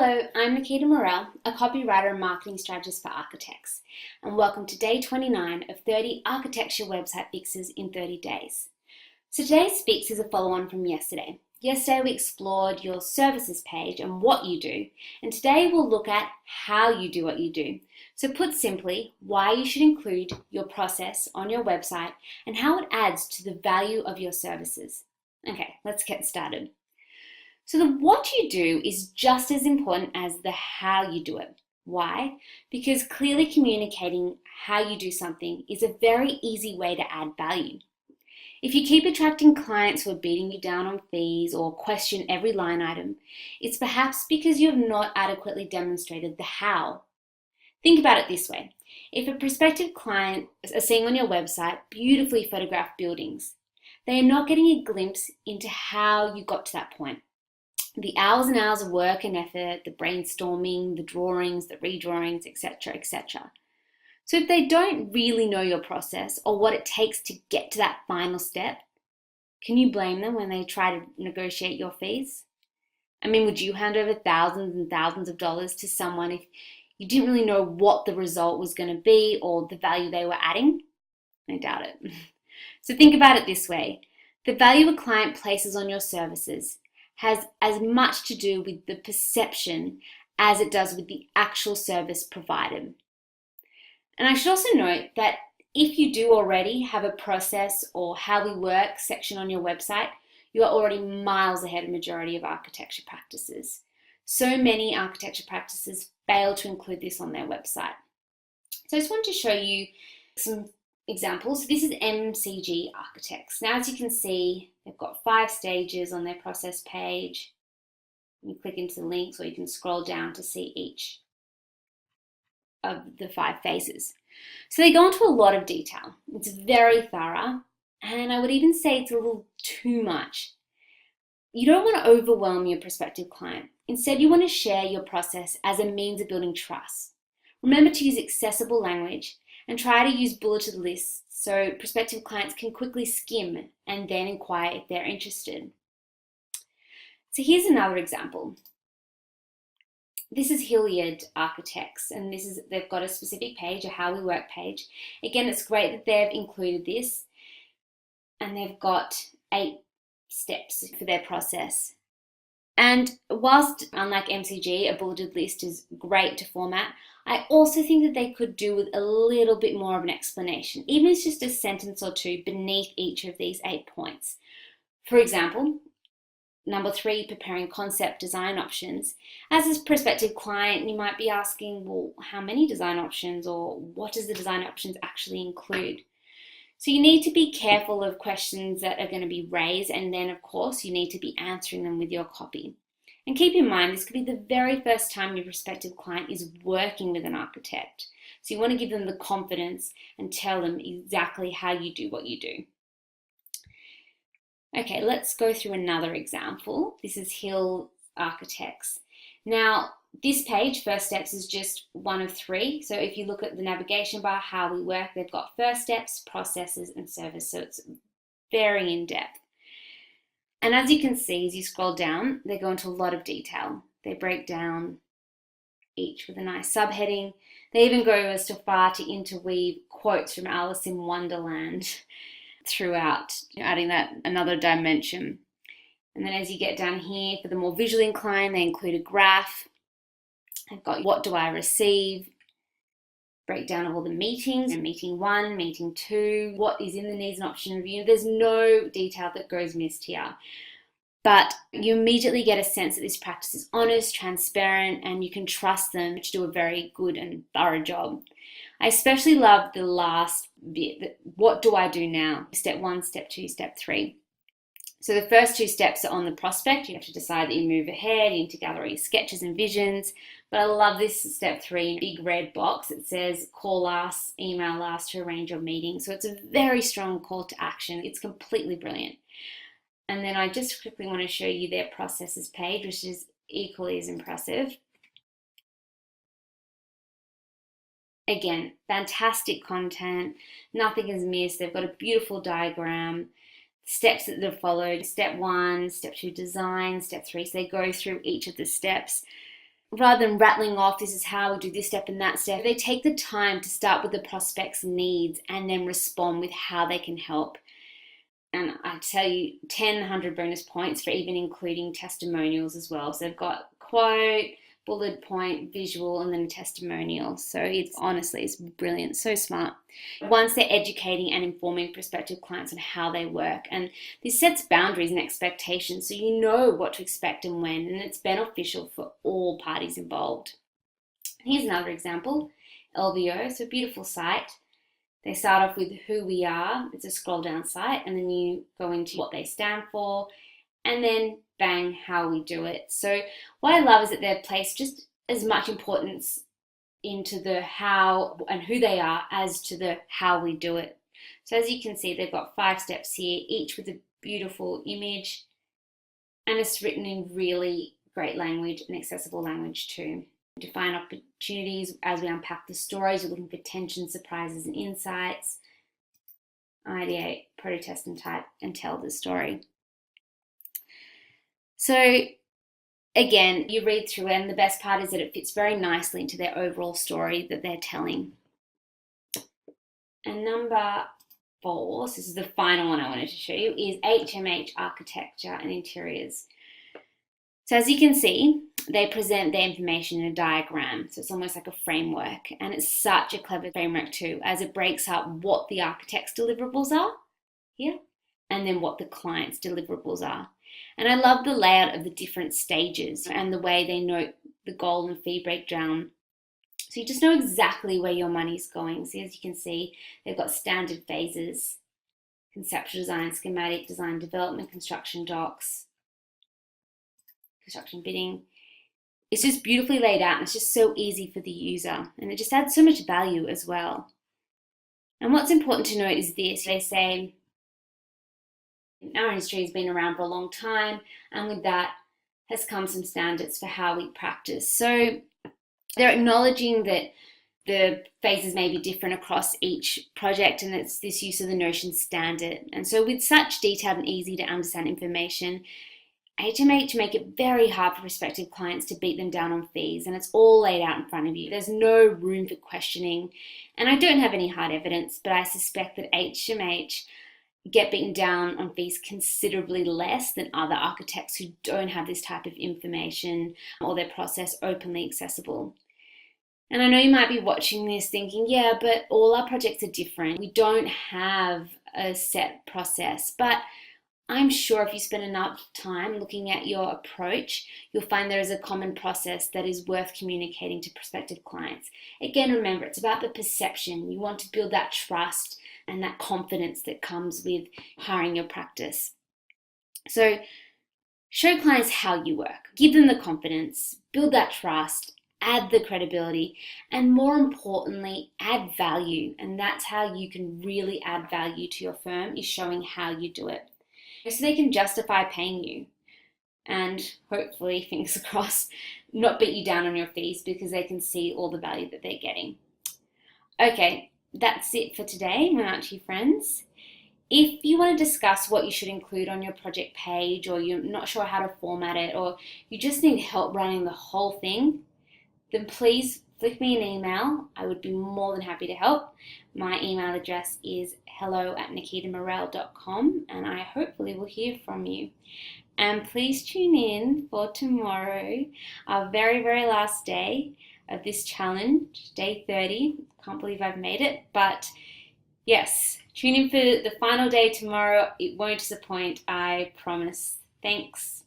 Hello, I'm Nikita Morel, a copywriter and marketing strategist for architects, and welcome to day 29 of 30 architecture website fixes in 30 days. So today's fix is a follow-on from yesterday. Yesterday we explored your services page and what you do, and today we'll look at how you do what you do. So put simply, why you should include your process on your website and how it adds to the value of your services. Okay, let's get started. So the what you do is just as important as the how you do it. Why? Because clearly communicating how you do something is a very easy way to add value. If you keep attracting clients who are beating you down on fees or question every line item, it's perhaps because you have not adequately demonstrated the how. Think about it this way. If a prospective client is seeing on your website beautifully photographed buildings, they are not getting a glimpse into how you got to that point. The hours and hours of work and effort, the brainstorming, the drawings, the redrawings, etc., etc. So if they don't really know your process or what it takes to get to that final step, can you blame them when they try to negotiate your fees? I mean, would you hand over thousands and thousands of dollars to someone if you didn't really know what the result was going to be or the value they were adding? I doubt it. So think about it this way. The value a client places on your services has as much to do with the perception as it does with the actual service provided. And I should also note that if you do already have a process or how we work section on your website, you are already miles ahead of the majority of architecture practices. So many architecture practices fail to include this on their website. So I just wanted to show you some examples. This is MCG Architects. Now, as you can see, they've got 5 stages on their process page. You click into the links or you can scroll down to see each of the 5 phases. So they go into a lot of detail. It's very thorough, and I would even say it's a little too much. You don't want to overwhelm your prospective client. Instead, you want to share your process as a means of building trust. Remember to use accessible language and try to use bulleted lists so prospective clients can quickly skim and then inquire if they're interested. So here's another example. This is Hilliard Architects, and they've got a specific page, a how we work page. Again, it's great that they've included this, and they've got 8 steps for their process. And whilst, unlike MCG, a bulleted list is great to format, I also think that they could do with a little bit more of an explanation, even if it's just a sentence or two beneath each of these 8 points. For example, number 3, preparing concept design options. As a prospective client, you might be asking, well, how many design options, or what does the design options actually include? So you need to be careful of questions that are going to be raised, and then of course you need to be answering them with your copy. And keep in mind, this could be the very first time your prospective client is working with an architect. So you want to give them the confidence and tell them exactly how you do what you do. Okay, let's go through another example. This is Hill Architects. Now, this page, First Steps, is just one of 3. So if you look at the navigation bar, how we work, they've got first steps, processes, and service. So it's very in-depth. And as you can see, as you scroll down, they go into a lot of detail. They break down each with a nice subheading. They even go as far to interweave quotes from Alice in Wonderland throughout, adding that another dimension. And then as you get down here, for the more visually inclined, they include a graph. They've got what do I receive, breakdown of all the meetings, meeting 1, meeting 2, what is in the needs and option review. There's no detail that goes missed here. But you immediately get a sense that this practice is honest, transparent, and you can trust them to do a very good and thorough job. I especially love the last bit, what do I do now? Step 1, step 2, step 3. So the first 2 steps are on the prospect. You have to decide that you move ahead, you need to gather all your sketches and visions. But I love this step 3, big red box. It says call us, email us to arrange your meeting. So it's a very strong call to action. It's completely brilliant. And then I just quickly want to show you their processes page, which is equally as impressive. Again, fantastic content. Nothing is missed. They've got a beautiful diagram. Steps that they've followed. Step 1, step 2, design. Step 3, so they go through each of the steps. rather than rattling off, this is how we do this step and that step, they take the time to start with the prospect's needs and then respond with how they can help. And I tell you, 10, 100 bonus points for even including testimonials as well. So they've got quote, bullet point, visual, and then a testimonial. So it's honestly, it's brilliant, so smart. Once they're educating and informing prospective clients on how they work, and this sets boundaries and expectations so you know what to expect and when, and it's beneficial for all parties involved. Here's another example, Ellvio, so beautiful site. They start off with who we are, it's a scroll down site, and then you go into what they stand for, and then bang, how we do it. So what I love is that they've placed just as much importance into the how and who they are as to the how we do it. So as you can see, they've got 5 steps here, each with a beautiful image, and it's written in really great language and accessible language too. Define opportunities as we unpack the stories. You're looking for tension, surprises, and insights. Ideate, protest, and type, and tell the story. So again, you read through it, and the best part is that it fits very nicely into their overall story that they're telling. And number 4, so this is the final one I wanted to show you, is HMH Architecture and Interiors. So as you can see, they present their information in a diagram. So it's almost like a framework, and it's such a clever framework too, as it breaks up what the architect's deliverables are here, and then what the client's deliverables are. And I love the layout of the different stages and the way they note the goal and fee breakdown. So you just know exactly where your money's going. So as you can see, they've got standard phases: conceptual design, schematic design, development, construction docs, construction bidding. It's just beautifully laid out, and it's just so easy for the user, and it just adds so much value as well. And what's important to note is this: they say our industry has been around for a long time, and with that has come some standards for how we practice. So they're acknowledging that the phases may be different across each project, and it's this use of the notion standard. And so with such detailed and easy to understand information, HMH make it very hard for prospective clients to beat them down on fees, and it's all laid out in front of you. There's no room for questioning, and I don't have any hard evidence, but I suspect that HMH get beaten down on fees considerably less than other architects who don't have this type of information or their process openly accessible. And I know you might be watching this thinking, yeah, but all our projects are different. We don't have a set process, but I'm sure if you spend enough time looking at your approach, you'll find there is a common process that is worth communicating to prospective clients. Again, remember, it's about the perception. You want to build that trust and that confidence that comes with hiring your practice. So show clients how you work. Give them the confidence, build that trust, add the credibility, and more importantly, add value. And that's how you can really add value to your firm, is showing how you do it, so they can justify paying you, and hopefully, fingers crossed, not beat you down on your fees because they can see all the value that they're getting. Okay, that's it for today, my Archie friends. If you want to discuss what you should include on your project page, or you're not sure how to format it, or you just need help running the whole thing, then please flick me an email. I would be more than happy to help. My email address is hello@nikitamorel.com, and I hopefully will hear from you. And please tune in for tomorrow, our very, very last day of this challenge, day 30. Can't believe I've made it, but yes, tune in for the final day tomorrow. It won't disappoint, I promise. Thanks.